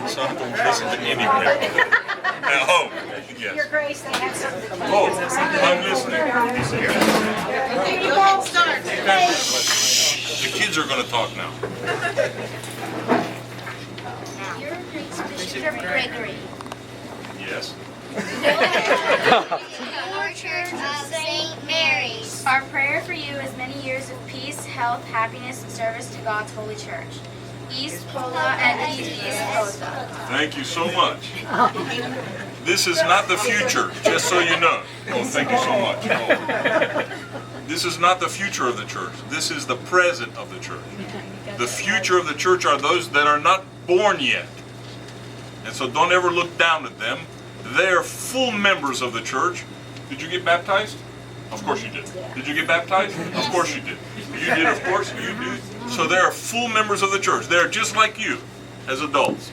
so I don't listen to anybody. At home, Your yes. Grace, they have something. Oh, I'm listening. You won't start. The kids are going to talk now. Your Grace, Bishop Gregory. Yes. Our Church of St. Mary's. Our prayer for you is many years of peace, health, happiness, and service to God's holy church. East Pola and East Posa. Thank you so much. This is not the future, just so you know. Oh, thank you so much. Oh. This is not the future of the church. This is the present of the church. The future of the church are those that are not born yet. And so don't ever look down at them. They're full members of the church. Did you get baptized? Of course you did. Did you get baptized? Of course you did. You did, of course you did. So they are full members of the church. They're just like you as adults.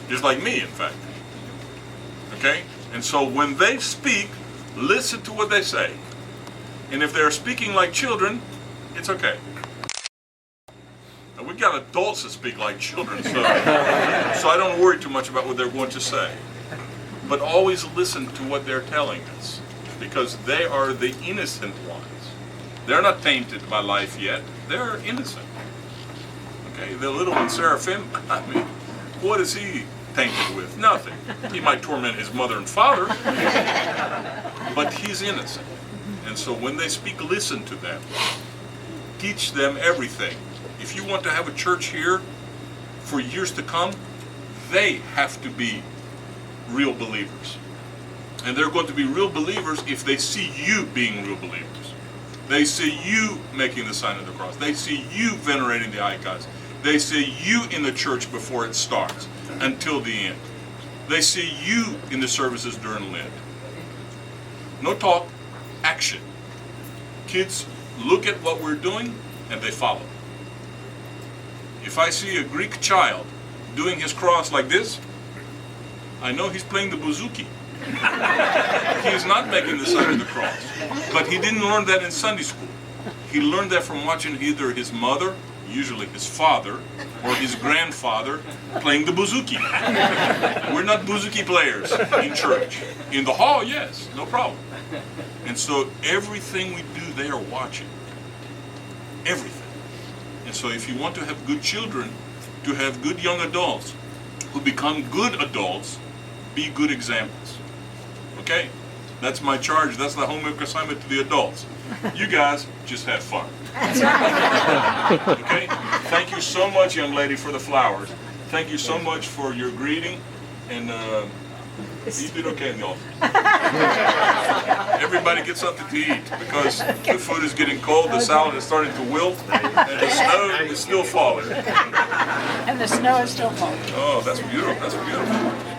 Just like me, in fact. Okay? And so when they speak, listen to what they say. And if they're speaking like children, it's okay. Now, we've got adults that speak like children, so I don't worry too much about what they're going to say. But always listen to what they're telling us, because they are the innocent ones. They're not tainted by life yet. They're innocent. Okay, the little one, Seraphim, I mean, what is he tainted with? Nothing. He might torment his mother and father, but he's innocent. And so when they speak, listen to them. Teach them everything. If you want to have a church here for years to come, they have to be real believers. And they're going to be real believers if they see you being real believers. They see you making the sign of the cross. They see you venerating the icons. They see you in the church before it starts until the end. They see you in the services during Lent. No talk, action. Kids look at what we're doing and they follow. If I see a Greek child doing his cross like this, I know he's playing the bouzouki. He is not making the sign of the cross. But he didn't learn that in Sunday school. He learned that from watching either his mother, usually his father, or his grandfather playing the bouzouki. We're not bouzouki players in church. In the hall, yes, no problem. And so everything we do, they are watching. Everything. And so if you want to have good children, to have good young adults who become good adults, be good examples. Okay? That's my charge. That's the homework assignment to the adults. You guys just have fun. Okay? Thank you so much, young lady, for the flowers. Thank you so much for your greeting. And you did okay in the altar. Everybody get something to eat because the food is getting cold, the salad is starting to wilt, and the snow is still falling. And the snow is still falling. Oh, that's beautiful. That's beautiful.